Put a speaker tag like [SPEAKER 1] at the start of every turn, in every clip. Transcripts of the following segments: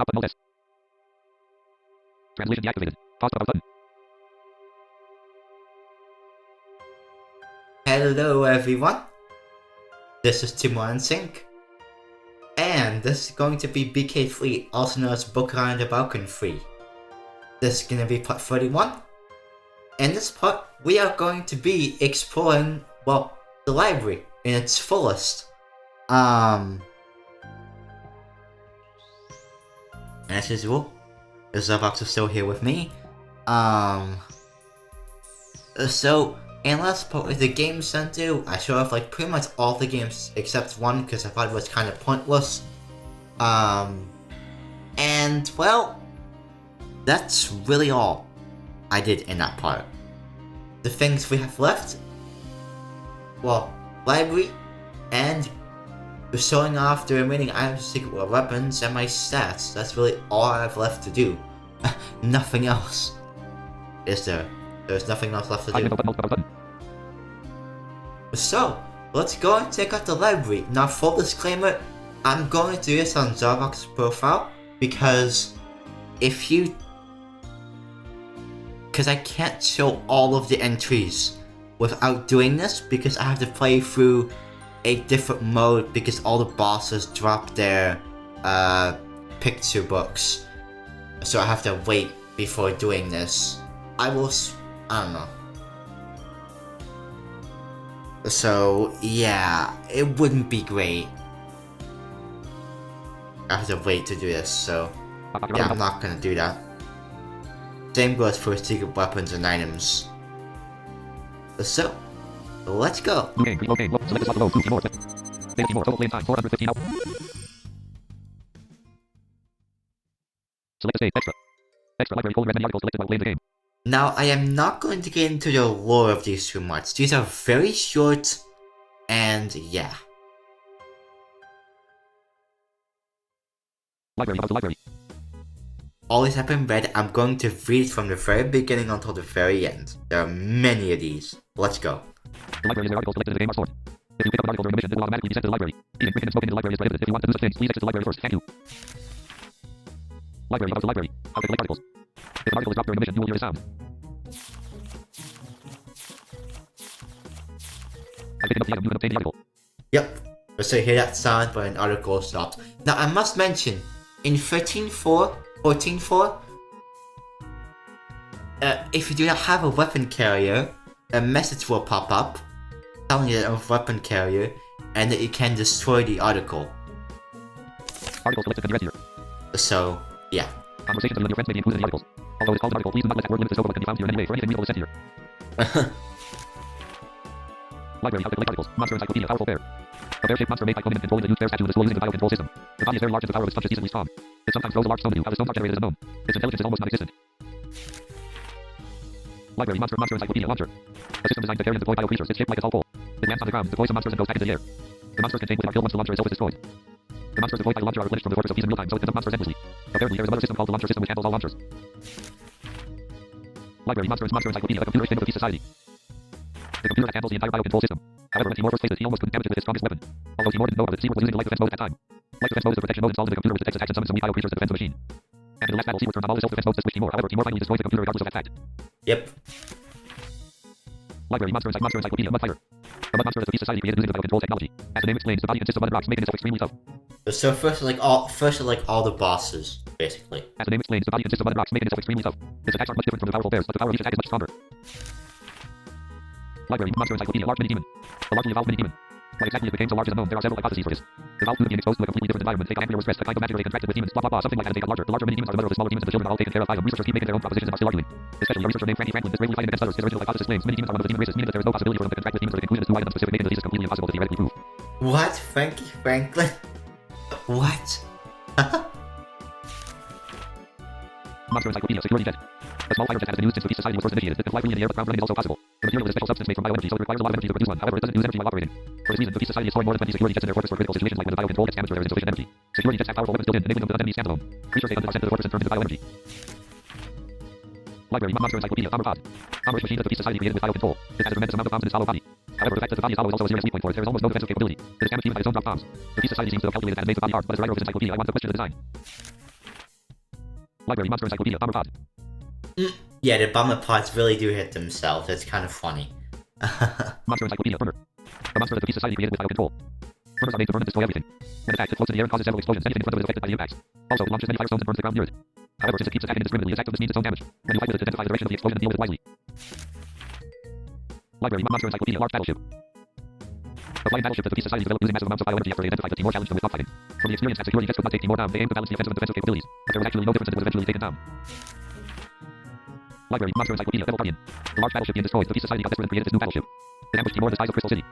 [SPEAKER 1] Stop button. Alt S. Translation deactivated. Pause button.
[SPEAKER 2] Hello everyone, this is Timor-ensinck, and this is going to be bk3, also known as Book Around the Balcony 3. This is going to be part 31. In this part, we are going to be exploring, well, the library in its fullest. As usual, the Zervox is still here with me. So, in last part of the Game Center, I showed off like pretty much all the games except one because I thought it was kind of pointless. And well, that's really all I did in that part. The things we have left, well, library, and showing off the remaining items, secret weapons, and my stats. That's really all I have left to do. Nothing else. Is there? There's nothing else left to do. So, let's go and check out the library. Now, full disclaimer, I'm going to do this on Zervox's profile because I can't show all of the entries without doing this because I have to play through a different mode because all the bosses drop their picture books. So I have to wait before doing this. I don't know. So yeah, it wouldn't be great. I have to wait to do this, so yeah, I'm not gonna do that. Same goes for secret weapons and items. So, let's go.
[SPEAKER 1] Okay, select the slot below. Timor. Timor. Total play time 415 hours. Select the stage. Extra library folder. Many articles selected while playing the game.
[SPEAKER 2] Now, I am not going to get into the lore of these too much. These are very short, and yeah.
[SPEAKER 1] Library.
[SPEAKER 2] All these have been read. I'm going to read from the very beginning until the very end. There are many of these. Let's go.
[SPEAKER 1] The library is where articles selected in the game are stored. If you pick up an article during a mission, it will automatically be sent to the library. Eating, drinking, and smoking in the library is prohibited. If you want to do such things, please exit the library first. Thank you. Library. About the library. How to collect articles. If an article is dropped during a mission, you will hear a sound. By picking up the item, you can obtain the article.
[SPEAKER 2] Yep. So you hear that sound when an article stops. Now I must mention, in 14.4, if you do not have a weapon carrier, a message will pop up telling you that you have a weapon carrier and that you can destroy the article.
[SPEAKER 1] Article selected can be read here.
[SPEAKER 2] So, yeah.
[SPEAKER 1] Conversations with your friends may be included in the articles. Although it's called an article, please do not let that word limit the scope of what can be found here in any way for anything useful is sent here. Library. How to collect articles. Monster Encyclopedia. Powerful bear. A bear-shaped monster made by cloning and controlling the used bear statue is using the biocontrol system. The body is very large and the power of its punch is easily strong. It sometimes throws a large stone at you. How the stones are generated is unknown. Its intelligence is almost non-existent. Library. Monster Encyclopedia launcher. A system designed to carry and deploy bio creatures. It's shaped like a tall pole. It lands on the ground, deploys some monsters and goes back into the air. The monsters contained within are killed once the launcher itself is destroyed. The monsters deployed by the launcher are replenished from the fortress of peace in real time, so it can dump monsters endlessly. Apparently, there is another system called the launcher system which handles all launchers. Library. Monster Encyclopedia. A computer extended of the peace society. The computer that handles the entire biocontrol system. However, when Timor first faced it, he almost couldn't damage it with his strongest weapon. Although Timor didn't know about it, Timor was using the light defense mode at that time. Light defense mode is a protection mode installed in the computer which detects attacks and summons some weak bio creatures that defends the machine. And in the last battle, Timor turned on all his self-defense modes to switch Timor. However, Timor finally destroyed the computer regardless of that fact.
[SPEAKER 2] Yep.
[SPEAKER 1] Library. Monster Encyclopedia. Mud Fighter. The mud monster is a peace society created using the biocontrol technology. As the name explains, the body consists of mud and rocks, making itself extremely tough.
[SPEAKER 2] So first all the bosses, basically.
[SPEAKER 1] As the name explains, the body consists of mud and rocks, making itself extremely tough. Its attacks are much different from the powerful bears, but the power of each attack is much stronger. Library. Monster Encyclopedia. Large mini-demon. A largely evolved mini-demon. Why exactly it became so large is unknown. There are several hypotheses for this. Evolved through being exposed to a completely different environment, take on angry or stress, the kind of magic they contracted with demons, blah blah blah, something like that, and take on larger. The larger mini-demons are the mother of the smaller demons, and the children are all taken care of by them. Researchers keep making their own propositions and are still arguing. Especially a researcher named Frankie Franklin is bravely fighting against others. His original hypothesis claims mini-demons are one of the demon races, meaning that there is no possibility for them to contract with demons, or the conclusion is too wide and specific, making the thesis completely impossible to theoretically prove.
[SPEAKER 2] What? Frankie Franklin? What?
[SPEAKER 1] Monster Encyclopedia. Security jet. A small fighter jet has been used since the peace society was first initiated. It can fly freely in the air, but ground running is also possible. The material is a special substance made from bioenergy, so it requires a lot of energy to produce one. However, it doesn't use energy while operating. For this reason, the peace society is storing more than 20 security jets in their fortress for critical situations like when the biocontrol gets damaged or there is insufficient energy. Security jets have powerful weapons built in, enabling them to defend enemies standalone. Creatures take are sent to the fortress and turned into bioenergy. Library. Monster Encyclopedia. Bomber pod. Bomber machine that the peace society created with biocontrol. It has a tremendous amount of bombs in its hollow body. However, the fact that the body is hollow is also a serious weak point for it. There is almost no defensive capability. It is damaged even by its own drop bombs. The peace society seems to have calculated and made the body hard, but as a writer of its encyclopedia, I want to question the design. Library, Monster Encyclopedia, Bomber Pod.
[SPEAKER 2] Yeah, the bomber pods really do hit themselves. It's kind of funny.
[SPEAKER 1] Monster Encyclopedia, Burner. A monster that the Peace Society created without control. Burners are made to burn and destroy everything. When attacked, it floats in the air and causes several explosions. Anything in front of it is affected by the impacts. Also, it launches many firestones and burns the ground near it. However, since it keeps attacking indiscriminately, its activeness means its own damage. When you fight with it, identify the direction of the explosion and deal with it wisely. Library, Monster Encyclopedia, Large Battleship. A flying battleship that the Peace Society developed using massive amounts of bioenergy after they identified that Timor challenged them with dogfighting. From the experience that security checks could not take Timor down, they aimed to balance the offensive and defensive capabilities. But there was actually no difference and it was eventually taken down. Library, Monster Encyclopedia, Devil Guardian. The large battleship being destroyed, the Peace Society got desperate and created its new battleship. It ambushed Timor in the skies of Crystal City.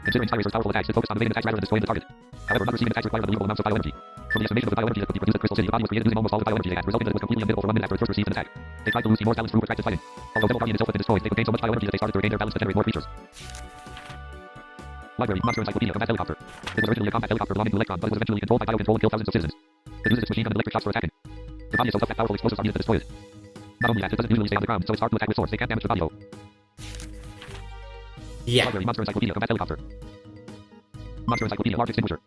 [SPEAKER 1] Considering Skyracer's powerful attacks, it focused on evading attacks rather than destroying the target. However, not receiving attacks required unbelievable amounts of bioenergy. From the estimation of the bioenergy that could be produced at Crystal City, the body was created using almost all the bioenergy they had, resulting in that it was completely unbeatable for 1 minute after it first received an attack. They tried to lose Timor's balance through protracted fighting. Although Devil Guardian itself had been destroyed, they could gain so much bioenergy that they started to regain their balance to generate more creatures. Library, Monster Encyclopedia, Combat Helicopter. It was originally a combat helicopter belonging to Electron, but it was eventually controlled by biocontrol and killed thousands of citizens. It uses its machine gun and electric shots for attacking. The body is so tough that powerful explosives are needed to destroy it. Not only that, it doesn't usually stay on the ground, so it's hard to attack with swords. They can't damage the body though.
[SPEAKER 2] Yeah.
[SPEAKER 1] Library, Monster Encyclopedia, Combat Helicopter. Monster Encyclopedia, Large Extinguisher.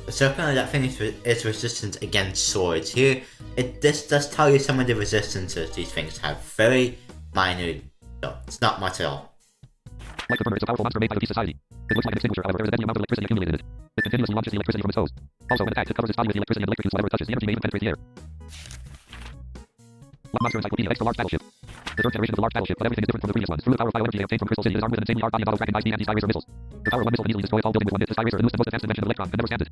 [SPEAKER 2] So apparently that thing is resistant against swords. Here, this does tell you some of the resistances these things have. Very minor, so it's not much at all.
[SPEAKER 1] Like the burner, it's a powerful monster made by the Peace Society. It looks like an extinguisher, however, there is a deadly amount of electricity accumulated in it. It continuously launches the electricity from its hose. Also, when attacked, it covers its body with the electricity and electric use whatever it touches. The energy may even penetrate the air. Monster Encyclopedia, Extra Large Battleship. The third generation of the large battleship, but everything is different from the previous ones. Through the power of bioenergy they obtained from Crystal City, it is armed with an insanely hard body and auto-tracking high-speed anti-Skyracer missiles. The power of one missile can easily destroy a tall building with one hit. The Skyracer, the newest and most advanced invention of Electron, can never stand it.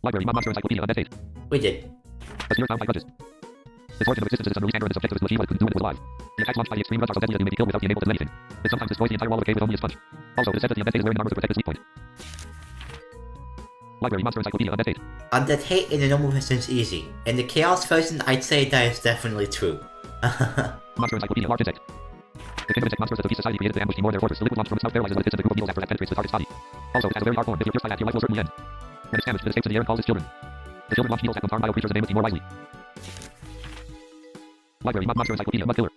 [SPEAKER 1] Library, Monster Encyclopedia, Undead Fate.
[SPEAKER 2] We did.
[SPEAKER 1] A sphere found by grudges. Its origin of existence is unreleased anger and its objective is to achieve what it couldn't do when it was alive. The attacks launched by the extreme grudge are so deadly that you may be killed without being able to do anything. It sometimes destroys the entire wall of a cave with only its punch. Also, it is said that the Undead Fate is wearing an armor to protect its weak point. Library, Monster Encyclopedia, Undead Fate.
[SPEAKER 2] Undead Hate in the normal version is easy. In the Chaos version, I'd say that is definitely true.
[SPEAKER 1] Monster Encyclopedia, Large Insect. The Timor-ensinck monsters that the Peace Society created to ambush Timor in their fortress. The liquid launched from its mouth paralyzes when it hits a group of needles after that penetrates the target's body. Also, it has a very hard form. If you're pierced by that, your life will certainly end. When it's damaged, it escapes in the air and calls its children. The children launch needles at harm bio creatures and aim at Timor wisely. Library, Monster Encyclopedia, Mud Killer.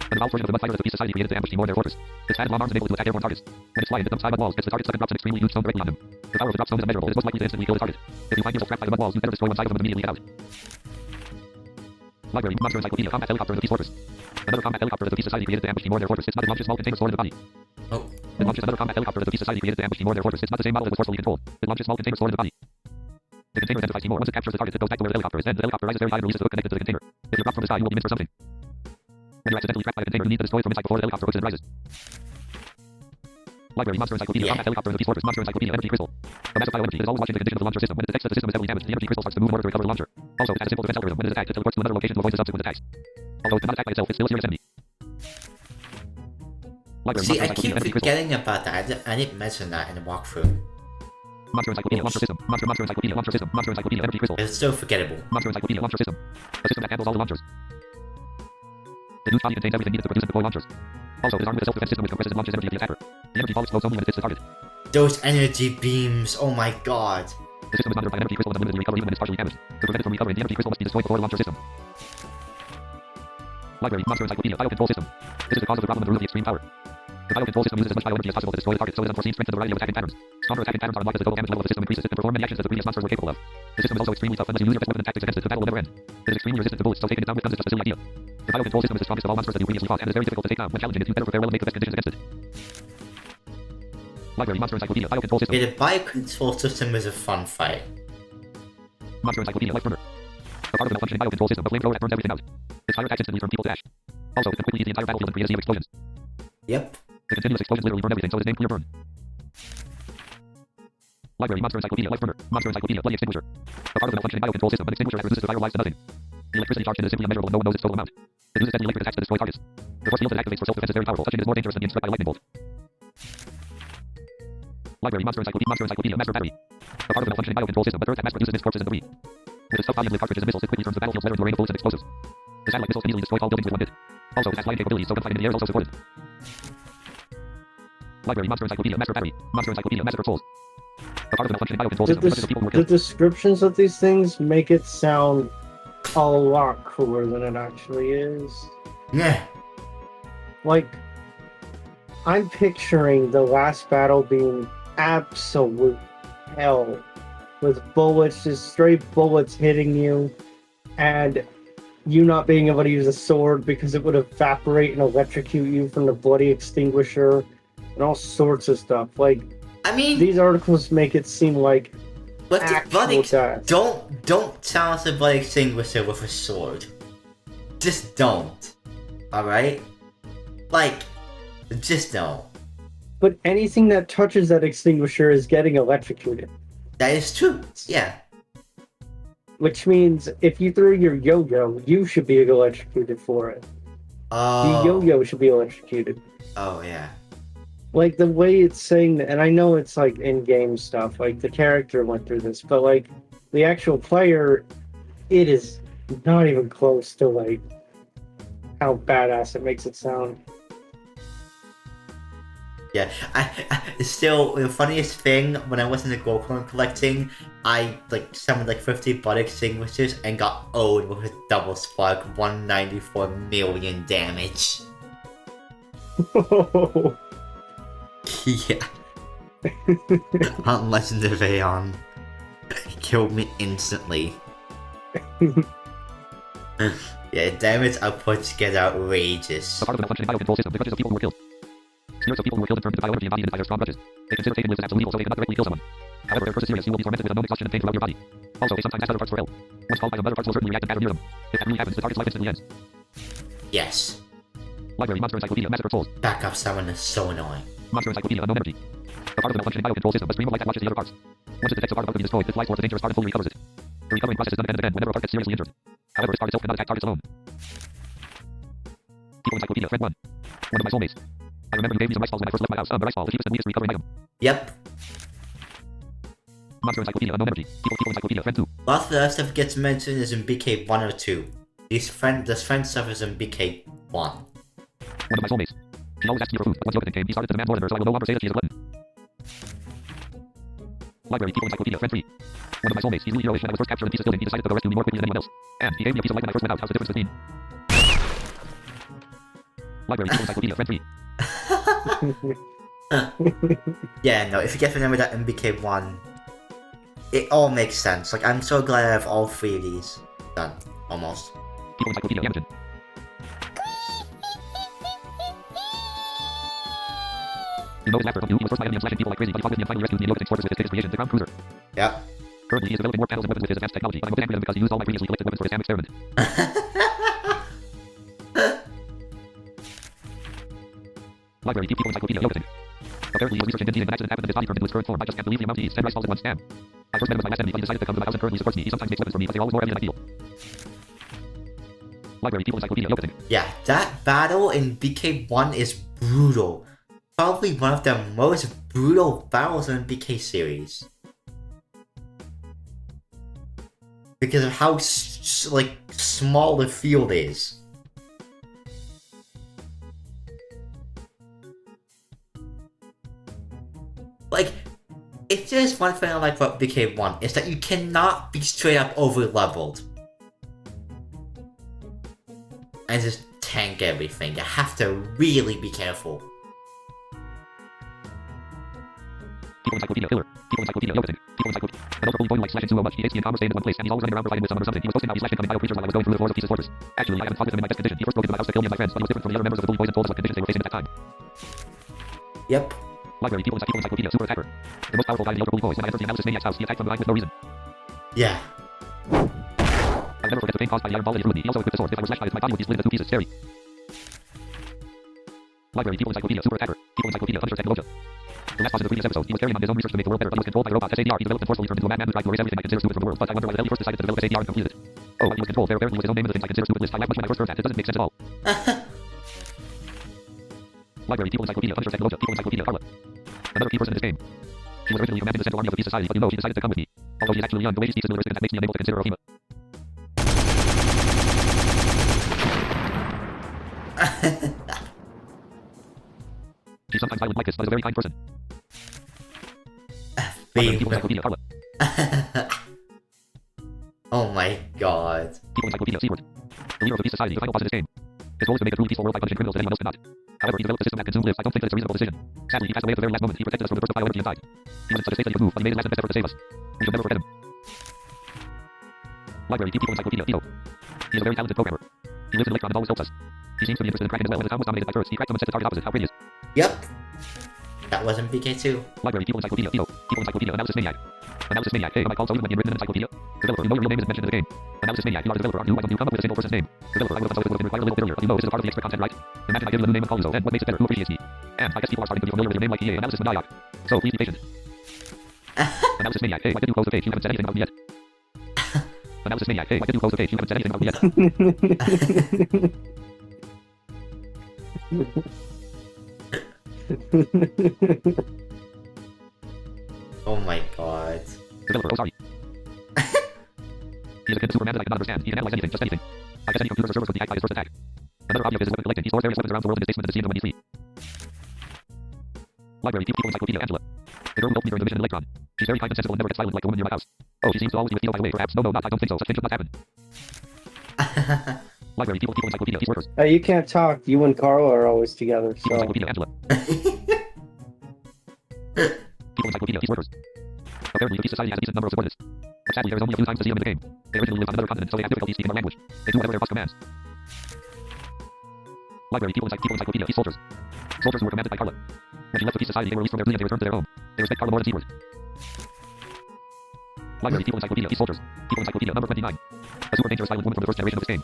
[SPEAKER 1] An evolved version of the mud fighter that the Peace Society created to ambush Timor in their fortress. Its fat and long arms enable it to attack airborne targets. When it's flying, it dumps high mud walls, gets the target stuck and drops an extremely huge stone directly on them. The power of the drop stone is immeasurable. It is most likely to instantly kill the target. If you find yourself trapped by the mud walls, you better destroy one side of them and immediately get out. Library, Monster Encyclopedia, Combat Helicopter of the Peace Fortress. Another combat helicopter that the Peace Society created to ambush Timor in their fortress. It's not it launches small containers stored in the body.
[SPEAKER 2] Oh.
[SPEAKER 1] It launches another combat helicopter that the Peace Society created to ambush Timor in their fortress. It's not the same model that was forcefully controlled. It launches small containers stored in the body. The container identifies Timor. Once it captures the target, it goes back to where the helicopter is. Then the helicopter rises very high and releases a hook connected to the container. If you're dropped from the sky, you will be missed for something. When you're accidentally trapped by a container, you need to destroy it from inside before the helicopter hooks and rises. Library, Monster Encyclopedia, Combat Helicopter of the Peace Fortress. Monster Encyclopedia, Energy Crystal. A massive bioenergy is always watching the condition of the launcher system. When it detects that the system is heavily damaged, the energy crystal starts to move in order to recover the launcher. Also, it has a simple defense algorithm. When it is attacked, it teleports to another location to avoid the subsequent attacks. Although it cannot attack by itself, it's still a serious enemy. Library,
[SPEAKER 2] See, I
[SPEAKER 1] Monster
[SPEAKER 2] keep
[SPEAKER 1] Encyclopedia,
[SPEAKER 2] forgetting about that. I didn't mention that in the walkthrough.
[SPEAKER 1] Monster Encyclopedia, Launcher System. Monster Encyclopedia, Launcher System. Monster Encyclopedia, Energy Crystal.
[SPEAKER 2] It's so forgettable.
[SPEAKER 1] Monster Encyclopedia, Launcher System. A system that handles all the launchers. The huge body contains everything needed to produce and deploy launchers. Also, it is armed with a self-defense system which compresses and launches energy of the attacker. The energy ball explodes only when it hits the target.
[SPEAKER 2] Those energy beams, oh my god.
[SPEAKER 1] The system is monitored by an energy crystal and unlimitedly recover even when it's partially damaged. To prevent it from recovering, the energy crystal must be destroyed before the launcher system. Library, Monster Encyclopedia, Biocontrol System. This is the cause of the problem and the root of the extreme power. The biocontrol system uses as much bioenergy as possible to destroy the target, so it is unforeseen strength and a variety of attacking patterns. Stronger attacking patterns are unlocked as the total damage level of the system increases. It can perform many actions that the previous monsters were capable of. The system is also extremely tough unless you use your best weapon and tactics against it. The battle will never end. It is extremely resistant to bullets, so taking it down with guns is just a silly idea. The biocontrol system is the strongest of all monsters that you previously fought and is very difficult to take down. When challenging it, you better prepare well and make the best conditions against it. Library, Monster Encyclopedia, Biocontrol System.
[SPEAKER 2] Yeah, the biocontrol system is a fun fight.
[SPEAKER 1] Monster Encyclopedia, Life Burner. A part of the malfunctioning biocontrol system, a flamethrower that burns everything out. Its fire attacks instantly turn people to ash. Also, it can quickly heat the entire battlefield and create a sea of explosions.
[SPEAKER 2] Yep.
[SPEAKER 1] The continuous explosions literally burn everything, so it is named Clear Burn. Library, Monster Encyclopedia, Life Burner. Monster Encyclopedia, Bloody Extinguisher. A part of the malfunctioning biocontrol system, an extinguisher that reduces the fire lives to nothing. The electricity charged in is simply unmeasurable and no one knows its total amount. It uses deadly electric attacks to destroy targets. The force field it activates for self-defense is very powerful. Touching it is more dangerous than being struck by a lightning bolt. Library, Monster Encyclopedia, Master Battery. A part of the malfunctioning biocontrol system, but Earth at mass produces its corpses and debris. With its tough volumes of cartridges and missiles, it quickly turns the battlefield weather into a rain of bullets and explosives. The satellite missiles can easily destroy tall buildings with one hit. Also, it has flying capabilities, so gunfighting in the air is also supported. Library, Monster Encyclopedia, Master Battery. Monster Encyclopedia, Massacre Trolls. A part of the malfunctioning biocontrol system, touches the people who were
[SPEAKER 3] The
[SPEAKER 1] killed.
[SPEAKER 3] descriptions of these things make it sound a lot cooler than it actually is.
[SPEAKER 2] Yeah.
[SPEAKER 3] Like, I'm picturing the last battle being absolute hell. With bullets, just straight bullets hitting you. and you not being able to use a sword because it would evaporate and electrocute you from the bloody extinguisher, and all sorts of stuff. Like,
[SPEAKER 2] I mean,
[SPEAKER 3] these articles make it seem like
[SPEAKER 2] but the
[SPEAKER 3] actual death.
[SPEAKER 2] don't challenge the blood extinguisher with a sword. Just don't. Alright? Like, just don't.
[SPEAKER 3] But anything that touches that extinguisher is getting electrocuted.
[SPEAKER 2] That is true. Yeah.
[SPEAKER 3] Which means if you throw your yo-yo, you should be electrocuted for it.
[SPEAKER 2] Oh.
[SPEAKER 3] The yo-yo should be electrocuted.
[SPEAKER 2] Oh, yeah.
[SPEAKER 3] Like, the way it's saying that, and I know it's like in-game stuff, like the character went through this, but like the actual player, it is not even close to like how badass it makes it sound.
[SPEAKER 2] Yeah, still, the funniest thing, when I was in the gold coin collecting, I like summoned like 50 blood extinguishers and got owed with a double spark, 194 million damage. Yeah. On Legendary Aeon. Killed me instantly. Yeah, damage outputs get outrageous.
[SPEAKER 1] A part of the malfunctioning biocontrol system, the grudges of people who were killed. Spirits of people who were killed in terms of bioenergy embodied by their strong grudges. They consider taking lives as absolute evil, so they cannot directly kill someone. However, their curse is serious. You will be tormented with unknown exhaustion and pain throughout your body. Also, they sometimes ask other parts for help. Once called by them, other parts will certainly react and gather near them. If that really happens, the target's life instantly ends.
[SPEAKER 2] Yes.
[SPEAKER 1] Library Monster Encyclopedia Massacre of Souls.
[SPEAKER 2] Backup summon is so annoying.
[SPEAKER 1] Monster Encyclopedia Unknown Energy. A part of the malfunctioning biocontrol system, a stream of light that watches the other parts. Once it detects a part about to be destroyed, it flies towards a dangerous part and fully recovers it. The recovering process is done again and again whenever a part gets seriously injured. However, this part itself cannot attack targets alone. People Encyclopedia, Friend 1. One of my soulmates. I remember you gave me some rice balls when I first left my house. The rice ball, the cheapest and weakest recovering item.
[SPEAKER 2] Yep.
[SPEAKER 1] Monster Encyclopedia Unknown Energy. People Encyclopedia, Friend 2.
[SPEAKER 2] Lots of the other stuff gets mentioned is in BK 1 or 2. This friend stuff is in BK 1.
[SPEAKER 1] One of my soulmates. She always asks me for food, but once the opening came, he started to demand more than her, so I will no longer say that she is a glutton. Library People Encyclopedia, Friend 3. One of my soulmates. He's really heroish. When I was first captured in Thesis building, he decided to go rescue me more quickly than anyone else. And he gave me a piece of light when I first went out. How's the difference between? Library People Encyclopedia, Friend 3.
[SPEAKER 2] Yeah, no, if you get to remember that in BK 1, it all makes sense. Like, I'm so glad I have all 3 of these done. Almost.
[SPEAKER 1] People Encyclopedia, Yamachin. In those laughter from you, he was first my enemy and slashing people like crazy, but he fought with me and finally rescued me in the opening fortress with his biggest creation, the Crown Cruiser.
[SPEAKER 2] Yep.
[SPEAKER 1] Currently, he is developing more panels and weapons with his advanced technology, but I'm most angry at him because he used all my previously collected weapons for his damn experiment. Library People Encyclopedia, Yamachin. Apparently, he was researching D and an accident happened and his body turned into his current form. I just can't believe the amount he eats. 10 rice balls in one stab. I first met him as my last enemy, but he decided to come to my house and currently supports me. He sometimes makes weapons for me, but they're always more heavy than I feel. Library People Encyclopedia, Yamachin.
[SPEAKER 2] Yeah, that battle in BK 1 is brutal. Probably one of the most brutal battles in the BK series. Because of how small the field is. Like, if there's one thing I like about BK1, is that you cannot be straight up over leveled. And just tank everything. You have to really be careful.
[SPEAKER 1] People Encyclopedia, Killer. People Encyclopedia, Yamachin. People Encyclopedia. An overly boy who likes slashing so much. He hates me and Tom staying in one place, and he's always running around providing with someone or something. He was posting how he's slashing incoming bio creatures while I was going through the floors of Thesis Fortress. Actually, I haven't fought with him in my best condition. He first broke into my house to kill me and my friends, but he was different from the other members of the bully boys and told us what conditions they were facing at that time.
[SPEAKER 2] Yep.
[SPEAKER 1] Library People Encyclopedia, Super Attacker. The most powerful guy in the Elder Bully Boys. When I entered the Analysis Maniac's house, he attacked from behind with no reason.
[SPEAKER 2] Yeah.
[SPEAKER 1] I'll never forget the pain caused by the iron ball that he threw at me. He also equipped the sword. If I were slashed by it, my body would be split into 2 pieces. Scary. Library People Encyclopedia, Super Attacker. People Encyclopedia, Punisher Technologia. The last boss in the previous episode, he was carrying on his own research to make the world better, but he was controlled by a robot, SADR. He developed and forcefully turned into a madman who tried to erase everything I consider stupid from the world, but I wonder why the hell he first decided to develop SADR and completed it. Oh, he was controlled. There apparently was his own name in the things I consider stupid list. I laughed much when I first heard that. It doesn't make sense at all. Library People Encyclopedia, Punisher Technologia. People Encyclopedia, Carla. Another key person in this game. She was originally commanding the Central Army of the Peace Society, but you know, she decided to come with me. Although she's actually young, the way she speaks is militaristic and that makes me unable to consider her FEMA. She's sometimes violent like this, but is a very kind person. People Encyclopedia, Carla.
[SPEAKER 2] Oh my god.
[SPEAKER 1] People Encyclopedia, Seaward. The leader of the Peace Society, the final boss in this game. His goal is to make a truly peaceful world by punishing criminals that anyone else cannot. However, he developed a system that consumes lives. I don't think that it's a reasonable decision. Sadly, he passed away at the very last moment. He protected us from the burst of bioenergy inside. He was in such a state that he would move, but he made his last and best effort to save us. We shall never forget him. Library, people encyclopedia, Theo. He is a very talented programmer. He lives in Electron and always helps us. He seems to be interested in cracking as well, and the town was dominated by turrets. He cracked them and set the target opposite. How pretty is.
[SPEAKER 2] Yep. That wasn't BK2.
[SPEAKER 1] Library, people encyclopedia, Theo. People encyclopedia, analysis maniac. Analysis maniac, hey, am I called so even when you've written an encyclopedia? Developer, you know your real name isn't mentioned in the game. Analysis maniac, you are the developer, aren't you? Why don't you come up with a single person's name? Developer, I would have done so if it would have been required a little bit earlier, but you know, this is a part of the extra content, right? Imagine I give them the name and call you so, and what makes it better? Who appreciates me? And I guess people are starting to be familiar with your name like EA, analysis maniac. So please be patient. Analysis maniac, hey, why did you close the page? You haven't said anything about me yet. Analysis maniac, hey, why did you close the page? You haven't said anything about me yet.
[SPEAKER 2] Oh my god.
[SPEAKER 1] Developer, oh sorry. He is a kid Superman that I cannot understand. He can analyze anything, just anything. I guess any computer or servers would be hacked by his first attack. Another hobby of his is weapon collecting. He stores various weapons around the world in his basement and is seen them when he sleeps. Library, people encyclopedia, Angela. The girl who helped me during the mission in Electron. She's very kind and sensible and never gets violent like the woman near my house. Oh, she seems to always be with Theo by the way, perhaps. No, not. I don't think so. Such things should not happen. Library, people encyclopedia, he's workers.
[SPEAKER 3] You can't talk. You and Carla are always together,
[SPEAKER 1] People
[SPEAKER 3] so.
[SPEAKER 1] encyclopedia, Angela. People encyclopedia, he's workers. Apparently, the Peace Society has a decent number of subordinates. But sadly, there is only a few times to see them in the game. They originally lived on another continent, so they have difficulty speaking our language. They do whatever their boss commands. Library, people encyclopedia, he's soldiers. Soldiers who were commanded by Carla. When she left the Peace Society, they were released from their prison and they returned to their home. They respect Carla more than Seaward. Library, people encyclopedia, he's soldiers. People encyclopedia, number 29. A super dangerous silent woman from the first generation of this game.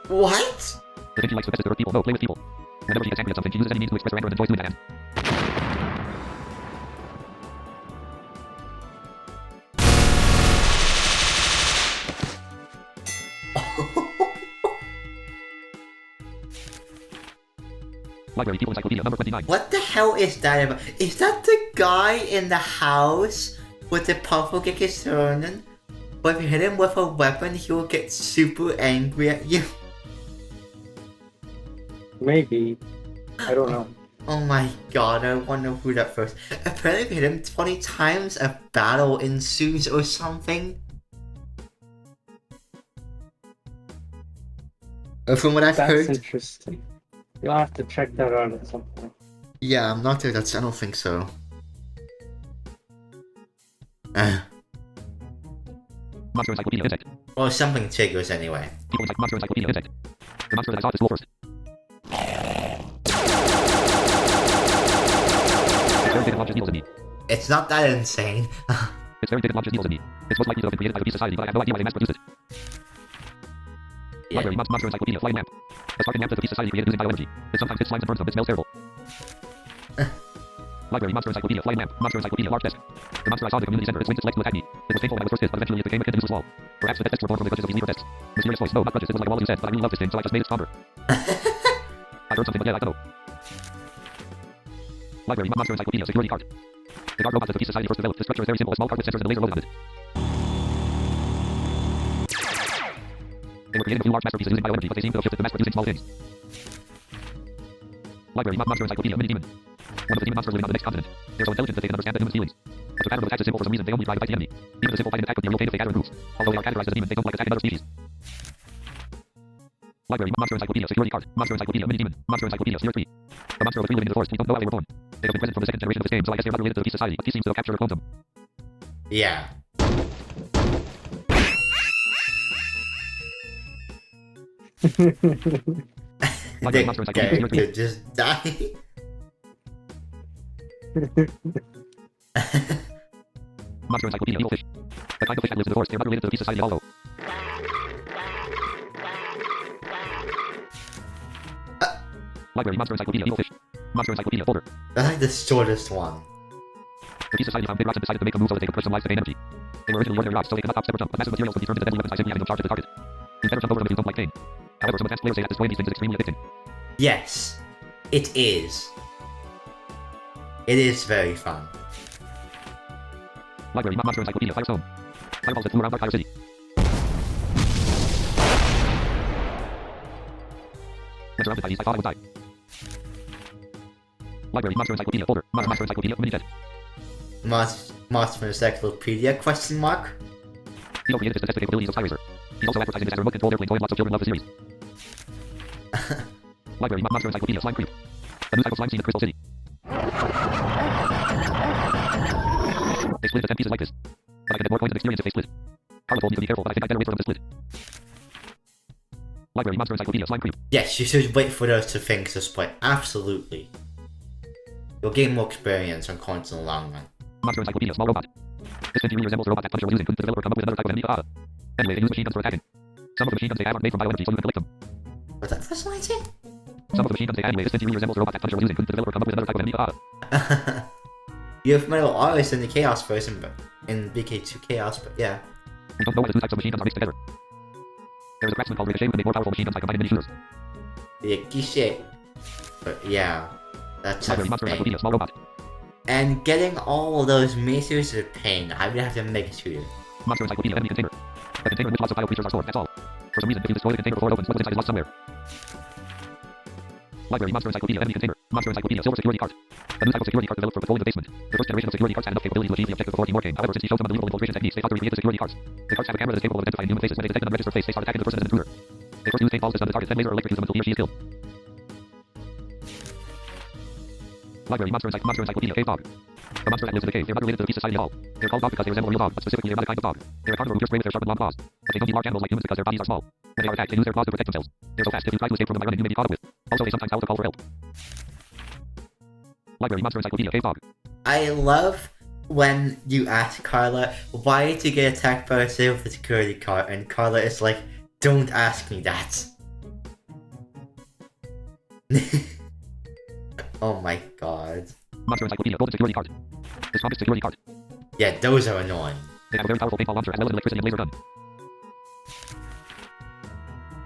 [SPEAKER 2] What?
[SPEAKER 1] The thing she likes to best is to hurt people, no, play with people. Whenever she gets angry at something, she uses any means to express her anger and enjoys doing that. Library, people encyclopedia, number 29.
[SPEAKER 2] What the hell is that about? Is that the guy in the house with the purple Gekisturnen? But if you hit him with a weapon, he will get super angry at you.
[SPEAKER 3] Maybe. I don't know.
[SPEAKER 2] Oh my god, I wonder who that first. Apparently if you hit him 20 times, a battle ensues or something. From what I've
[SPEAKER 3] That's
[SPEAKER 2] heard.
[SPEAKER 3] interesting. You'll have to check that out at some point.
[SPEAKER 2] Yeah, I'm not sure that's. I don't think so.
[SPEAKER 1] Monster encyclopedia, insect.
[SPEAKER 2] Well, something triggers anyway.
[SPEAKER 1] People monster encyclopedia, insect. The monster that I saw is full first. It's very big and launches needles at me.
[SPEAKER 2] It's not that insane.
[SPEAKER 1] It's very big and launches needles at me. It's most likely to have been created by the Peace Society, but I have no idea why they mass-produced it.
[SPEAKER 2] Yeah.
[SPEAKER 1] Library, monster encyclopedia, flying lamp. A sparking lamp that the Peace Society created using bioenergy. It sometimes hits slimes and burns them. It smells terrible. Library, monster encyclopedia, flying lamp. Monster encyclopedia, large desk. The monster I saw in the community center. It swings its legs to attack me. It was painful when I was first hit, but eventually it became a kid in the useless wall. Perhaps the death tests were born from the glitches of these sleeper tests. Mysterious voice. No, not glitches. It was like a wall you said, but I really love this thing, so I just made it stronger. I heard something, but yeah, I don't know. Library, monster encyclopedia, security card. The guard robot that the Peace Society first developed. The structure is very simple. A small card with sensors and a laser loaded on it. They were creating a few large masterpieces using bioenergy, but they seem to have shifted to mass-producing small things. Library, monster encyclopedia, mini demon. One of the demon monsters living on the next continent. They're so intelligent that they can understand the human's feelings. But the pattern of attacks is simple for some reason. They only try to fight the enemy. Even a simple fighting attack would be a real pain if they gather in groups. Although they are categorized as demons, they don't like attacking other species. Library, monster encyclopedia, security card. Monster encyclopedia, mini demon. Monster encyclopedia, tier 3. The monster of the tree living in the forest. We don't know how they were born. They have been present from the second generation of this game, so I guess they're not related to the Peace Society, but he seems to have captured or cloned them.
[SPEAKER 2] Yeah.
[SPEAKER 1] Library, monster encyclopedia, tier 3.
[SPEAKER 2] They just die.
[SPEAKER 1] Monster encyclopedia, evil fish. The kind of fish that lives in the forest, they're not related to the Peace Society, although. Library, monster encyclopedia, evil fish. Monster encyclopedia, folder.
[SPEAKER 2] That's like the shortest one.
[SPEAKER 1] The Peace Society found big rocks and decided to make them move so that they could crush some lives to gain energy. They were originally ordinary rocks, so they could not hop, step, or jump, but massive materials could be turned into deadly weapons by simply having them charge at the target. You better jump over them if you don't like pain. However, some advanced players say that destroying these things is extremely addicting.
[SPEAKER 2] Yes, it is. It is very fun.
[SPEAKER 1] Library, monster encyclopedia, Firestone. Fireballs that flew around Dark City. When surrounded by these, I thought I would die. Library, monster encyclopedia, folder. Monster encyclopedia, mini-jet.
[SPEAKER 2] Monster Encyclopedia, question mark?
[SPEAKER 1] Theo created the statistical capabilities of Skyracer. He's also advertising this as a remote-controlled airplane toy and lots of children love the series. Library, monster encyclopedia, Slime Creep. The new type of slime scene at Crystal City. They split into 10 pieces like this. But I can get more coins and experience if they split. Carla told me to be careful, but I think I'd better wait for them to split. Library, Monster Encyclopedia, Slime Creep.
[SPEAKER 2] Yes, you should wait for those two things to split. Absolutely. You'll gain more experience on coins in the long run.
[SPEAKER 1] Monster Encyclopedia, Small Robot. This thing really resembles the robot that Punisher was using. Couldn't the developer come up with another type of enemy? Anyway, they use machine guns for attacking. Some of the machine guns they have aren't made from bioenergy, so you can collect them.
[SPEAKER 2] What's that first line say?
[SPEAKER 1] Some of the machine guns they have anyway. This thing really resembles the robot that Punisher was using. Couldn't the developer come up with another type of enemy?
[SPEAKER 2] You're familiar with Aris in the Chaos version, but in bk3 Chaos, but yeah.
[SPEAKER 1] We don't know whether the two types of machine guns are mixed together. There is a craftsman called Ricochet who made more powerful machine guns by combining mini shooters.
[SPEAKER 2] Yeah, Gishe. But yeah, that's a
[SPEAKER 1] Library, Monster
[SPEAKER 2] thing.
[SPEAKER 1] Encyclopedia, Small Robot.
[SPEAKER 2] And getting all of those meters is a pain. I would have to make a shooter.
[SPEAKER 1] Monster Encyclopedia, enemy container. A container in which lots of bio creatures are stored, that's all. For some reason, if you destroy the container before it opens, what's inside is lost somewhere. Library, Monster Encyclopedia, enemy container. Monster Encyclopedia, silver security card. A new type of security card developed for patrolling the basement. The first generation of security cards had enough capabilities to achieve the objective before Timor came. However, since he showed some unbelievable infiltration techniques, they thought to recreate the security cards. The cards have a camera that is capable of identifying human faces. When they detect an unregistered face, they start attacking the person as an intruder. They first use paintballs to stun the target, then laser or electric use them until he or she is killed. Library, Monster Encyclopedia, cave dog. The monster that lives in the cave, they're not related to the Peace Society at all. They're called dog because they resemble a real dog, but specifically they're not a kind of dog. They're a carnivore who just spray with their sharpened long claws. But they don't eat large animals like humans because their bodies are small. When they are attacked, they use their claws to protect themselves. They're so fast, if you try to escape from them by running, you may be caught up with. Also, they sometimes howl to call for help. Library, Monster Encyclopedia, cave dog.
[SPEAKER 2] I love when you ask Carla, why did you get attacked by a silver security card? And Carla is like, don't ask me that. Oh my god.
[SPEAKER 1] Monster Encyclopedia, golden security card. The strongest security card.
[SPEAKER 2] Yeah, those are annoying.
[SPEAKER 1] They have a very powerful paintball launcher as well as an electricity and laser gun.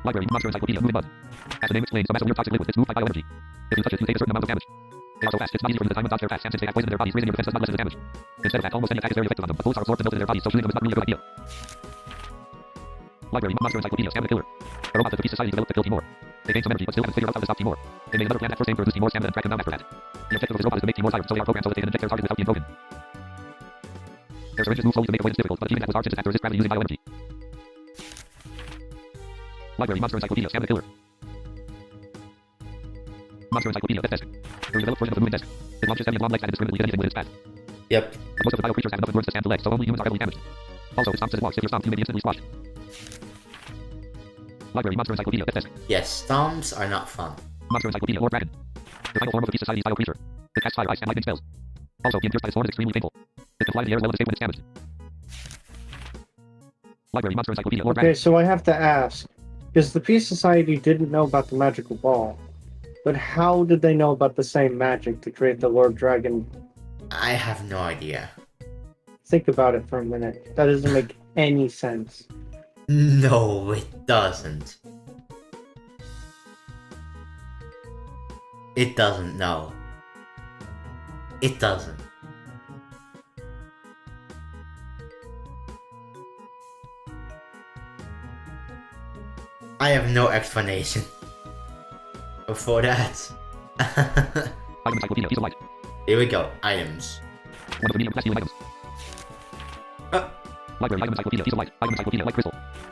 [SPEAKER 1] Library, Monster Encyclopedia, moving mud. As the name explains, the mass of weird toxic liquids, it's moved by bioenergy. If you touch it, you take a certain amount of damage. They are so fast, it's not easy for you to time when dodge their fast, and since they have poison in their bodies, raising your defense does not lessen the damage. Instead of that, almost any attack is very effective on them, but bullets are absorbed and melted in their bodies, so shooting them is not really a good idea. Library, Monster Encyclopedia, Stamina Killer. A robot that the Peace Society developed to kill Timor. They gained some energy, but still haven't figured out how to stop Timor. They made another plan that first aimed to reduce Timor's stamina and track him down after that. The objective of this robot is to make Timor tired, so they are programmed so that they can inject their target without being broken. Their syringes move slowly to make avoidance difficult, but achieving that was hard since its actor resist gravity using bioenergy. Library, Monster Encyclopedia, Stamina Killer. Monster Encyclopedia, Death Desk. The redeveloped version of the moving desk. It launches heavy and long legs that can indiscriminately hit anything within its path.
[SPEAKER 2] Yep.
[SPEAKER 1] But most of the bio creatures have enough endurance to stand the legs, so only humans are heavily damaged. Also, it stomps as it walks. If you're stomped, you may be instantly squashed. Library, Monster Encyclopedia, Death Desk.
[SPEAKER 2] Yes, stomps are not fun.
[SPEAKER 1] Monster Encyclopedia, Lord Dragon. The final form of the Peace Society's bio creature. It casts fire, ice, and lightning spells. Also, being pierced by its horn is extremely painful. It can fly in the air as well as escape when it's damaged. Library, Monster Encyclopedia, Lord
[SPEAKER 3] Okay,
[SPEAKER 1] Dragon.
[SPEAKER 3] so I have to ask, because the Peace Society didn't know about the magical ball, but how did they know about the same magic to create the Lord Dragon?
[SPEAKER 2] I have no idea.
[SPEAKER 3] Think about it for a minute. That doesn't make any sense.
[SPEAKER 2] No, it doesn't. It doesn't, no. It doesn't. I have no explanation for that.
[SPEAKER 1] Item Encyclopedia, Piece of Light.
[SPEAKER 2] Here we go, items.
[SPEAKER 1] One of the medium class healing items. Library, Item Encyclopedia, Piece of Light. Item Encyclopedia, Light Crystal.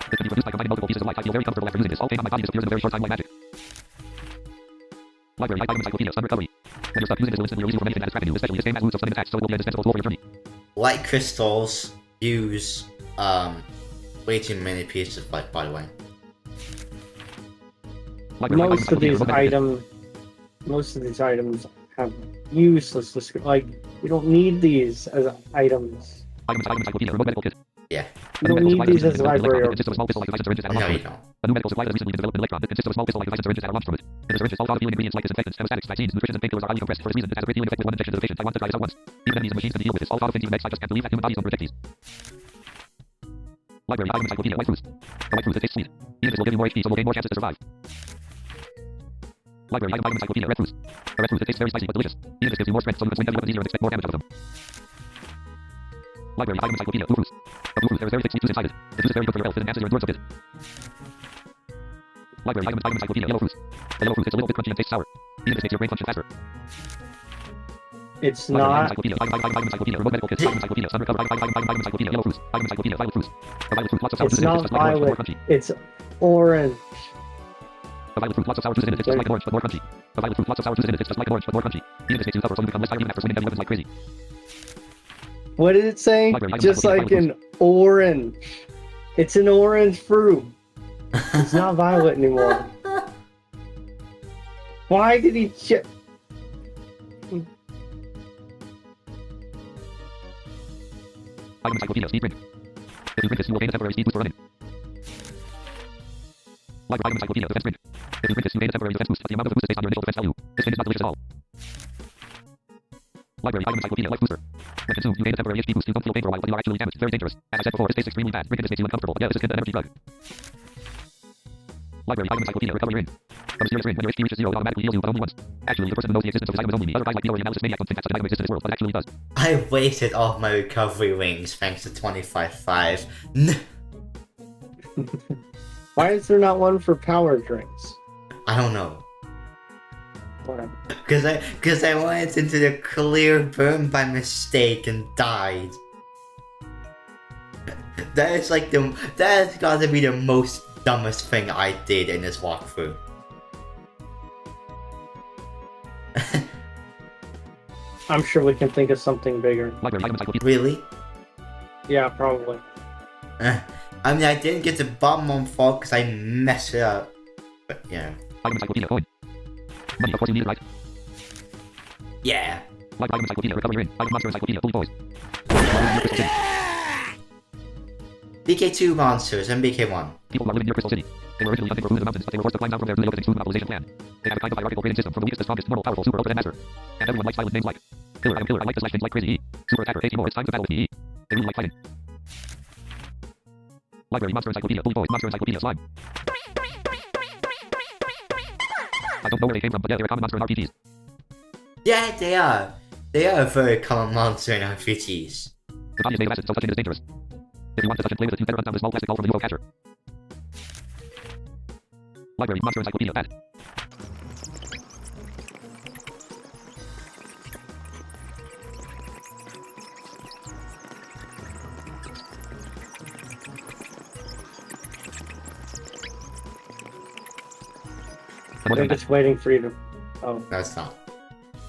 [SPEAKER 1] This can be produced by combining multiple pieces of light. I feel very comfortable after using this. All pain on my body disappears in a very short time like magic. Library, Item Encyclopedia, Stun Recovery. When you're stuck, using this will instantly release you from anything that is trapping you, especially this game has moods of stunning attacks, so it will be a dispensable tool for your journey.
[SPEAKER 2] Light crystals use way too many pieces of light, by the way.
[SPEAKER 1] Library,
[SPEAKER 3] Most of these
[SPEAKER 1] Encyclopedia,
[SPEAKER 3] items have useless like you don't need these as items.
[SPEAKER 1] Item Encyclopedia, Remote Medical Kit.
[SPEAKER 2] Yeah.
[SPEAKER 3] You don't need these as library.
[SPEAKER 1] It consists of a small pistol like device and syringes that are
[SPEAKER 2] No,
[SPEAKER 1] launched
[SPEAKER 2] you
[SPEAKER 1] from it.
[SPEAKER 2] don't.
[SPEAKER 1] A new medical supply that has recently been developed in Electron. It consists of a small pistol like device and syringes that are launched from it. In the syringes, all healing ingredients like disinfectants, hemostatics, vaccines, nutrition, and painkillers are highly compressed. For this reason, it has a great healing effect with one injection to the patient. I want to try this out once. Even enemies and machines can deal with this. All things even makes, I just can't believe that human bodies don't reject these. Library, Item Encyclopedia, White Fruit. The white fruit, it tastes sweet. Eating this will give you more HP, so will gain more chances to survive. Library, Item Encyclopedia, Red Fruit. The red fruit, it tastes very spicy but delicious. Eating this gives you more strength, so you can swing heavy weapons easier and expect more damage out of them. Library, Item Encyclopedia, Blue Fruit. The blue fruit, there is very thick sweet juice inside it. The juice is very good for your health and enhances your endurance a bit. Library, Item Encyclopedia, Yellow Fruit. The yellow fruit is a little bit crunchy and tastes sour. Eating this makes your brain function faster.
[SPEAKER 3] It's
[SPEAKER 1] Library,
[SPEAKER 3] not.
[SPEAKER 1] Encyclopedia, Item Encyclopedia, Remote Medical Kit, Item Encyclopedia, Stun Recovery, Item Encyclopedia, Yellow Fruit, Item Encyclopedia, Violet Fruit. The violet fruit, lots of sour
[SPEAKER 3] It's
[SPEAKER 1] juice in it,
[SPEAKER 3] not
[SPEAKER 1] it's just like an orange, but more
[SPEAKER 3] violet.
[SPEAKER 1] crunchy.
[SPEAKER 3] It's orange.
[SPEAKER 1] The violet fruit, lots of sour juice in it, it's just like an orange, but more crunchy. The violet fruit, lots of sour juice in it, it's just like an orange, but more crunchy. Eating this makes you tougher, so you become less tired even after swinging heavy weapons like crazy.
[SPEAKER 3] What did it say?
[SPEAKER 1] Library, Item
[SPEAKER 3] Just
[SPEAKER 1] Encyclopedia,
[SPEAKER 3] like an orange. It's an orange fruit. It's not violet anymore. Why did he
[SPEAKER 1] Item encyclopedia, speed drink. If you drink this, you will gain a temporary speed boost for running. Library item encyclopedia, defense drink. If you drink this, you gain a temporary defense boost, but the amount of the boost is based on your initial defense value. This thing is not delicious at all. Library item encyclopedia, life booster. When consumed, you gain a temporary HP boost. You don't feel pain for a while, but you are actually damaged. Very dangerous. As I said before, this tastes extremely bad. Drinking this makes you uncomfortable. Yeah, this is an energy drug. Library item encyclopedia, recovery ring. A mysterious ring. When your HP reaches 0, it automatically heals you, but only once. Actually, the person who knows the existence of this item is only me. Other guys like me or the analysis maniac don't think that such an item exists in this world, but it actually does.
[SPEAKER 2] I wasted all my recovery rings thanks to 25.5.
[SPEAKER 3] Why is there not one for power drinks?
[SPEAKER 2] I don't know.
[SPEAKER 3] Whatever.
[SPEAKER 2] Cause I went into the clear burn by mistake and died. That is like that has got to be the most dumbest thing I did in this walkthrough.
[SPEAKER 3] I'm sure we can think of something bigger.
[SPEAKER 1] Library item encyclopedia.
[SPEAKER 2] Really?
[SPEAKER 3] Yeah, probably.
[SPEAKER 2] I mean, I didn't get the bottom one fall because I messed it up. But yeah.
[SPEAKER 1] Item encyclopedia, coin. Money, of course you need it, right?
[SPEAKER 2] Yeah.
[SPEAKER 1] Library item encyclopedia, recovery ring. Item monster encyclopedia, bully boys.
[SPEAKER 2] BK2 monsters and BK1.
[SPEAKER 1] People who are living near Crystal City. They were originally hunting for food in the mountains, but they were forced to climb down from there to the openings food monopolization plan. They have a kind of hierarchical grading system from the weakest to strongest, normal, powerful, super, open, and master. And everyone likes silent names like Killer, I am Killer, I like to slash things like crazy E. Super attacker, hey Timor, it's time to battle with me E. They really like fighting. Library, monster encyclopedia, bully boys, monster encyclopedia, slime. I don't know where they came from, but yeah, they're a common monster in RPGs.
[SPEAKER 2] Yeah, they are. They are a very common monster in RPGs.
[SPEAKER 1] The body is made of acid, so touching it is dangerous. If you want to touch and play with it, you better run down the small plastic ball from the UFO catcher. Library, monster encyclopedia, bat.
[SPEAKER 3] They're just waiting for you to... Oh.
[SPEAKER 2] No, it's not.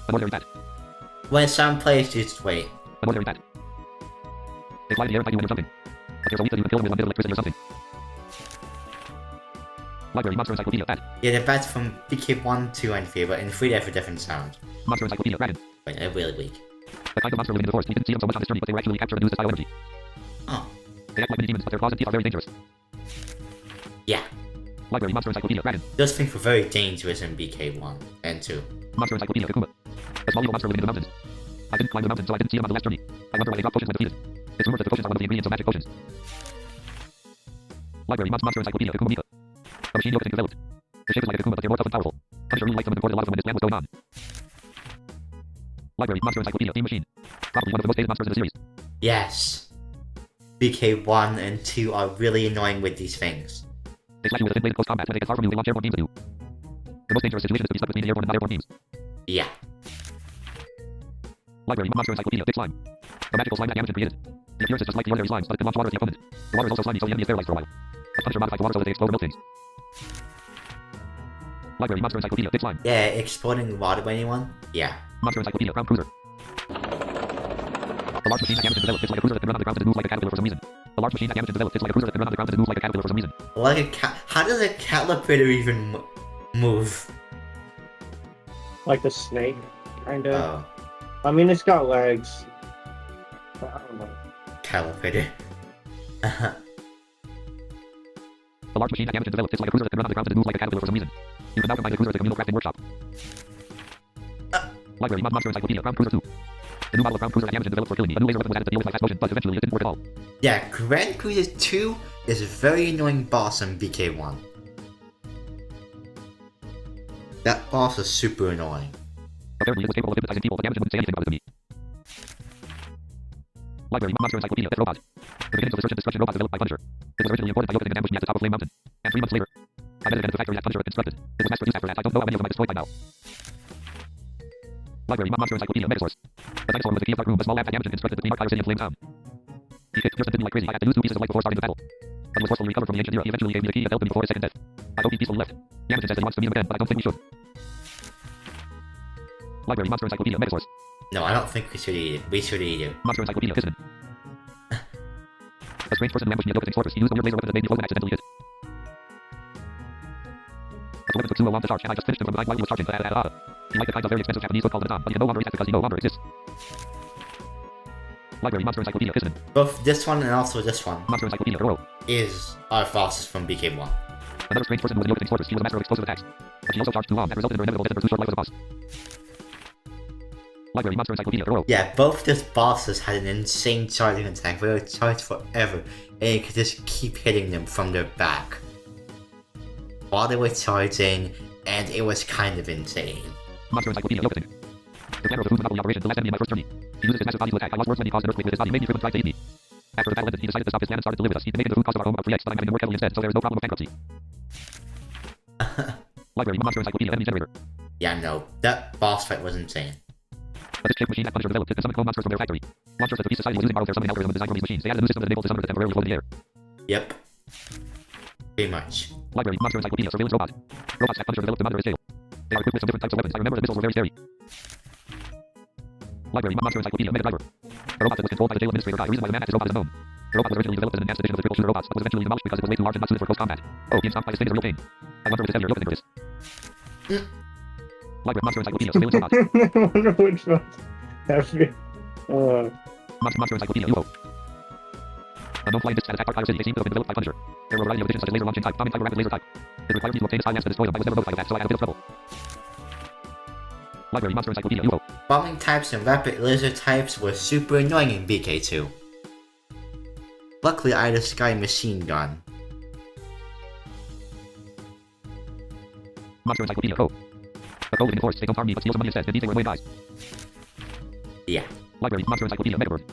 [SPEAKER 1] A ordinary bat.
[SPEAKER 2] When someone plays, you just wait.
[SPEAKER 1] An ordinary bat. They fly in the air and bite you when you're jumping. But there's a weak that you can kill them with one bit of electricity or something. Library, monster encyclopedia, bat.
[SPEAKER 2] Yeah, the bats from BK1, 2, and 3, but in 3 they have a different sound.
[SPEAKER 1] Monster encyclopedia, dragon.
[SPEAKER 2] But they're really weak.
[SPEAKER 1] A kind of monster living in the forest. We didn't see them so much on this journey, but they were actually captured and used as bioenergy.
[SPEAKER 2] Oh.
[SPEAKER 1] They act like mini demons, but their claws and teeth are very dangerous.
[SPEAKER 2] Yeah.
[SPEAKER 1] Library, monster encyclopedia, dragon.
[SPEAKER 2] Those things were very dangerous in BK1 and 2.
[SPEAKER 1] Monster encyclopedia, Kakuma. A small evil monster living in the mountains. I didn't climb the mountains, so I didn't see them on the last journey. I wonder why they drop potions when defeated. It's rumored that the potions are one of the ingredients of magic potions. Library, monster encyclopedia, Kakuma Mika. A machine Yokotin developed. The shape is like a Kakuma, but they're more tough and powerful. Punisher really liked them and recorded a lot of them when this plan was going on. Library, monster encyclopedia, Game Machine. Probably one of the most hated monsters in the series.
[SPEAKER 2] Yes. BK1 and 2 are really annoying with these things.
[SPEAKER 1] They slash you with a thin blade in close combat. When they get far from you, they launch airborne beams at you. The most dangerous situation is to be stuck between the airborne and non-airborne beams.
[SPEAKER 2] Yeah.
[SPEAKER 1] Library, monster encyclopedia, big slime. The magical slime that Yamachin created. The appearance is just like the ordinary slimes, but it can launch water at the opponent. The water is also slimy, so the enemy is sterilized for a while. A Punisher modified the water so that they explode or melt things. Library, monster encyclopedia, big slime.
[SPEAKER 2] Yeah, exploding water by anyone? Yeah.
[SPEAKER 1] Monster encyclopedia, ground cruiser. The large machine that Yamachin developed is like a cruiser that can run on the ground and it moves like a caterpillar for some reason. The large machine that Yamachin developed is like a cruiser that can run on the ground and it moves like a caterpillar for some reason.
[SPEAKER 2] Like a cat. How does a caterpillar even move?
[SPEAKER 3] Like a snake, kinda.
[SPEAKER 2] Oh.
[SPEAKER 3] I mean, it's got legs. But I don't know.
[SPEAKER 2] Caterpillar.
[SPEAKER 1] The large machine that Yamachin developed is like a cruiser that can run on the ground and it moves like a caterpillar for some reason. You can now combine the cruiser with the communal crafting workshop. Library, monster encyclopedia, ground cruiser 2. The new model of ground cruiser that Yamachin developed for killing me. A new laser weapon was added to deal with my fast motion, but eventually it didn't work at all.
[SPEAKER 2] Yeah, Grand Cruiser 2 is a very annoying boss in BK1. That boss is super annoying.
[SPEAKER 1] Apparently it was capable of hypnotizing people, but Yamachin wouldn't say anything about it to me. Library, monster encyclopedia, Death Robot. The beginnings of the search and destruction robot developed by Punisher. It was originally imported by Yokotin and ambushed me at the top of Flame Mountain. And 3 months later, I met it at the factory that Punisher had constructed. It was mass produced after that. I don't know how many of them I destroyed by now. Library, monster encyclopedia, Megasaurus. The dinosaur was the key of Dark Room, a small lab that Yamachin constructed between Dark Fire City and Flame Town. He kicked Kirsten didn't like crazy. I had to lose 2 pieces of life before starting the battle. But he was forcefully recovered from the ancient era. He eventually gave me the key that helped him before his second death. I hope he's peaceful left. Yamachin says that he wants to meet him again, but I don't think we should. Library, monster encyclopedia, Megasaurus.
[SPEAKER 2] No, I don't think we should eat it. We should eat it.
[SPEAKER 1] Monster encyclopedia, Piston. A strange person who ambushed me at Yokoting's fortress. He used a weird laser weapon that made me float and accidentally hit. The weapon took too long to charge, and I just finished him from behind while he was charging. He liked the kinds of very expensive Japanese food called baton, but he can no longer eat that because he no longer exists. Library, Monster Encyclopedia, Kismet.
[SPEAKER 2] Both this one and also this one
[SPEAKER 1] Monster Encyclopedia, Oro.
[SPEAKER 2] are bosses from BK1.
[SPEAKER 1] Another strange person was in Yokoting's fortress. He was a master of explosive attacks. But he also charged too long, that resulted in her inevitable death and her too short life as a boss. Library, Monster Encyclopedia, Oro.
[SPEAKER 2] Yeah, both these bosses had an insane charging attack where they would charge forever, and you could just keep hitting them from their back while they were charging, and it was kind of insane.
[SPEAKER 1] Monster Encyclopedia, Yokoting. The planner of the food monopoly operation, the last enemy in my first journey. He used his massive body to attack. I lost words when he caused an earthquake with his body, made me driven to try to eat me. After the battle ended, he decided to stop his plan and started to live with us. He's been making the food cost of our home about 3x, but I'm having to work heavily instead, so there is no problem of bankruptcy. Library, Monster Encyclopedia, enemy generator.
[SPEAKER 2] Yeah, no, that boss fight was insane.
[SPEAKER 1] A disc-shaped machine that Punisher developed to summon clone monsters from their factory. Monsters that the Peace Society was using borrowed their summoning algorithm designed from these machines. They added a new system that enabled the summoners to temporarily float in the air.
[SPEAKER 2] Yep. Pretty much.
[SPEAKER 1] Library, Monster Encyclopedia, surveillance robot. Robots that Punisher developed to monitor his tail. They are equipped with some different types of weapons. I remember the missiles were very scary. Library, Monster Encyclopedia, Mega Driver. A robot that was controlled by the jail administrator died. The reason why the man at this robot is unknown. The robot was originally developed as an advanced edition of the triple shooter robots, but was eventually demolished because it was way too large and not suited for close combat. Oh, being stomped by this thing is a real pain. I wonder if this heavier Yokoting for this. Library, Monster Encyclopedia, surveillance robot.
[SPEAKER 3] I wonder which one.
[SPEAKER 1] Monster Encyclopedia, UFO. Unknown flying discs that attack Part City. They seem to have been developed by Punisher. There were a variety of editions such as laser launching type, bombing type, or rapid laser type. It required me to obtain a science to destroy them. I was never notified of that, so I had a bit of trouble. Library, Monster Encyclopedia, UFO.
[SPEAKER 2] Bombing types and rapid laser types were super annoying in BK2. Luckily, I had a Sky machine gun.
[SPEAKER 1] Monster Encyclopedia, Co. A co living in force. They don't harm me, but steal some money instead. Indeed, they were annoying guys.
[SPEAKER 2] Yeah.
[SPEAKER 1] Library, Monster Encyclopedia, Megabird.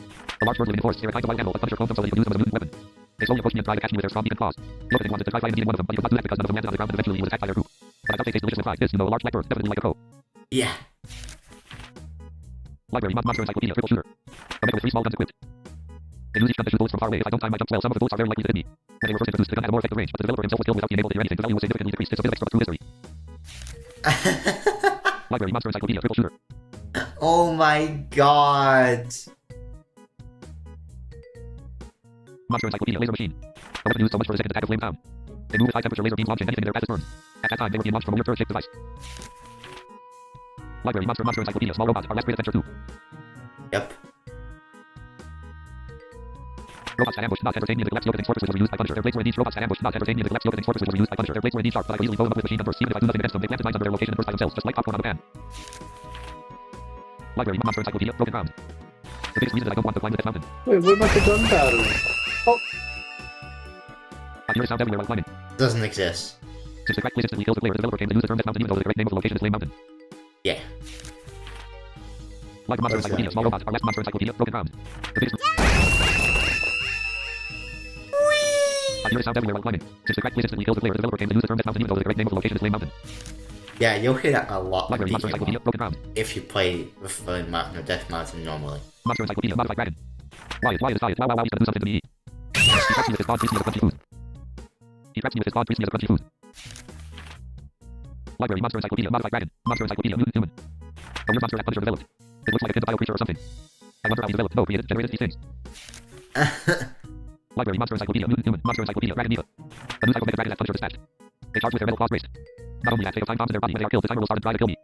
[SPEAKER 1] A large bird living in force. They're a kind of wild animal, but Punisher cloned them so that he could use them as a mutant weapon. They slowly approached me and tried to catch me with their strong beak and claws. Yokoting wanted to try fighting and eating one of them, but he could not do that because none of them landed on the ground and eventually he was attacked by their group. But I thought they tasted delicious with fried. This, a large black bird, definitely like a co.
[SPEAKER 2] Yeah.
[SPEAKER 1] Library, Monster Encyclopedia, triple shooter. A mega with 3 small guns equipped. They use each gun to shoot bullets from far away. If I don't time my jump well, some of the bullets are very likely to hit me. When they were first introduced, the gun had a more effective range, but the developer himself was killed without being able to hear anything. The value was significantly decreased. It's a bit extra through history. Library, Monster Encyclopedia, triple shooter.
[SPEAKER 2] Oh my god.
[SPEAKER 1] Monster Encyclopedia, laser machine. A weapon used so much for the second attack of flame town. They move with high temperature laser beams launching anything in their path as burns. At that time, they were being launched from a weird turret-shaped device. Library, Monster Encyclopedia, small robot, our last great adventure 2.
[SPEAKER 2] Yep.
[SPEAKER 1] Robots that ambushed, not entertain me, and collapsed Yokoting's fortresses were used by Punisher. Their blades were indeed robots that ambushed, not entertain me, and collapsed Yokoting's fortresses were used by Punisher. Their blades were indeed sharp, but I could easily blow them up with machine gun bursts, even if I do nothing against them. They planted mines under their location and burst by themselves, just like popcorn on a pan. Library, Monster Encyclopedia, broken ground. The biggest reason that I don't want to climb the mountain.
[SPEAKER 3] Wait, what about the gunpowder? Oh,
[SPEAKER 1] I hear a sound everywhere while climbing.
[SPEAKER 2] Doesn't exist.
[SPEAKER 1] Since the crack place instantly kills the player, the developer came to use the term Death Mountain, even though the correct name of the location is Flame Mountain.
[SPEAKER 2] Yeah.
[SPEAKER 1] Library, Monster Encyclopedia, small robot, our last Monster Encyclopedia, broken ground. The biggest... I hear a sound everywhere while climbing. Since the crack place instantly kills the player, the developer came to use the term Death Mountain, even though the correct name of the location is Flame Mountain.
[SPEAKER 2] Yeah, you'll hear that a lot
[SPEAKER 1] Library, Monster Encyclopedia, broken ground.
[SPEAKER 2] if you play with Flame Mountain or Death Mountain normally.
[SPEAKER 1] Monster Encyclopedia, modified dragon. Why is diet? Wow, he's gonna do something to me. He traps me with his god, treats me as a crunchy food. He traps me with his god, treats me as a crunchy food. Library, Monster Encyclopedia, modified dragon. Monster Encyclopedia, mutant human. A weird monster that Punisher developed. It looks like a kind of bio creature or something. I wonder how he developed, no, created, generated these things. Library, Monster Encyclopedia, mutant human. Monster Encyclopedia, dragon Neva. A new type of mega dragon that Punisher dispatched. They charge with their metal claws raised. Not only that, they have time bombs in their body. When they are killed, the timer will start and try to kill me.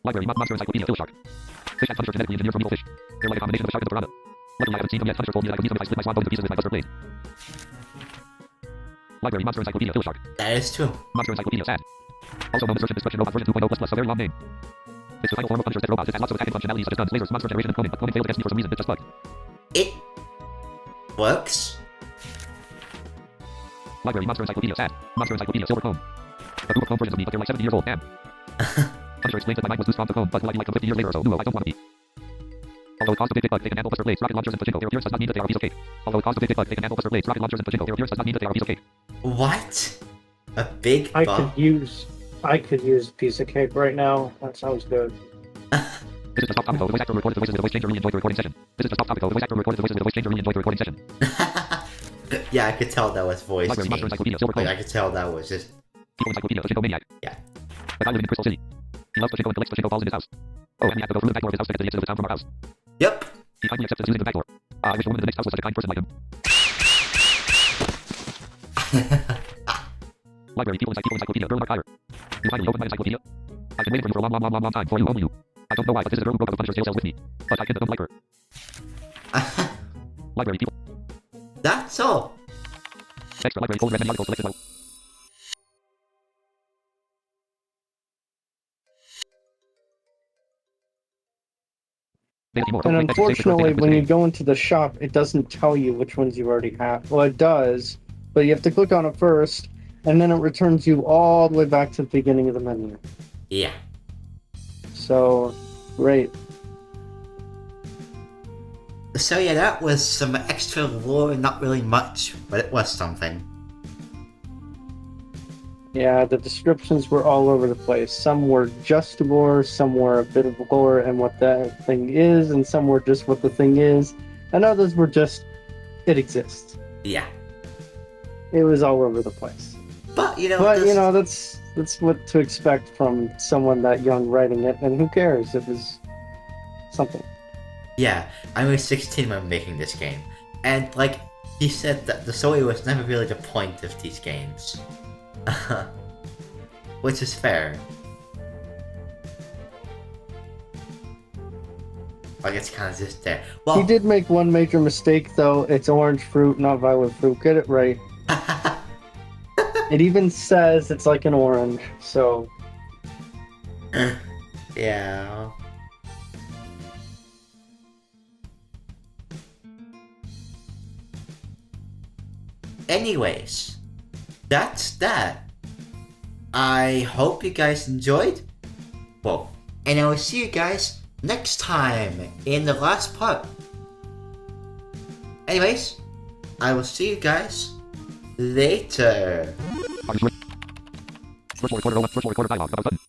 [SPEAKER 1] Library, Monster Encyclopedia, kill shark. Fish that Punisher genetically engineered from evil fish. They're like a combination of a shark and a piranha. Luckily, I haven't seen them yet. Punisher told me that I could use them if I split my swan bone to pieces with my buster blade. Library, Monster Encyclopedia, kill shark.
[SPEAKER 2] That is true.
[SPEAKER 1] Monster Encyclopedia, sad. Also known as Search and Destruction Robot version 2.0++, a very long name. It's the final form of Punisher's dead robot. It has lots of attacking functionalities such as guns, lasers, monster generation, and cloning, but cloning failed against me for some reason. It's just bugged.
[SPEAKER 2] It works.
[SPEAKER 1] Library, Monster Encyclopedia, sad. Monster Encyclopedia, silver clone. A group of clone versions of me, but they're like 70 years old, damn. Punisher explains that my mind was too strong to clone, but will I be like them 50 years later or so? No, I don't want to be. Although it caused a big bug, they can handle buster blades, rocket launchers, and pachinko. Their appearance does not mean that they are a piece of cake. Although it caused a big bug, they can handle buster blades, rocket launchers, and pachinko. Their appearance does not mean that they are a piece of cake.
[SPEAKER 2] What? A big
[SPEAKER 3] I
[SPEAKER 2] bug?
[SPEAKER 3] could use a piece of cake right now. That sounds good.
[SPEAKER 1] This is just off topic though. The voice actor who recorded the voices of the voice changer really enjoyed the recording session. This is just off topic though. The voice actor who recorded the voices of the voice changer really enjoyed the recording session.
[SPEAKER 2] Yeah, I could tell that was voice
[SPEAKER 1] Library, Monster
[SPEAKER 2] changed.
[SPEAKER 1] Encyclopedia, silver clone.
[SPEAKER 2] Like, I could tell that was just...
[SPEAKER 1] People Encyclopedia, Pachinko maniac.
[SPEAKER 2] Yeah.
[SPEAKER 1] A guy living in Crystal City. He loves Pachinko and collects Pachinko balls in his house. Oh, and we have to go through the back door of his house to get to the exit of his town from our house.
[SPEAKER 2] Yep.
[SPEAKER 1] He kindly accepts us using the back door. I wish the woman in the next house was such a kind person like him. Library, people encyclopedia, girl archiver. You finally opened my encyclopedia. I've been waiting for you for a long time, for you, only you. I don't know why, but this is the girl who broke up the Punisher's jail cells with me. But I don't like her. Library, people.
[SPEAKER 2] That's all.
[SPEAKER 1] Extra library, folder, and many articles selected well.
[SPEAKER 3] And unfortunately, when you go into the shop, it doesn't tell you which ones you already have. Well, it does, but you have to click on it first, and then it returns you all the way back to the beginning of the menu.
[SPEAKER 2] Yeah.
[SPEAKER 3] So, great.
[SPEAKER 2] So yeah, that was some extra lore, not really much, but it was something.
[SPEAKER 3] Yeah, the descriptions were all over the place. Some were just lore, some were a bit of lore and what that thing is, and some were just what the thing is, and others were just, it exists.
[SPEAKER 2] Yeah.
[SPEAKER 3] It was all over the place.
[SPEAKER 2] But, you know...
[SPEAKER 3] that's what to expect from someone that young writing it, and who cares? It was something.
[SPEAKER 2] Yeah, I was 16 when making this game, and, like, he said that the story was never really the point of these games. Which is fair. Like, it's kind of just there. Well,
[SPEAKER 3] He did make one major mistake, though. It's orange fruit, not violet fruit. Get it right. It even says it's like an orange, so...
[SPEAKER 2] Yeah. Anyways, that's that. I hope you guys enjoyed. Well, and I will see you guys next time in the last part. Anyways, I will see you guys later.
[SPEAKER 1] Virtual recorder dialog. About button.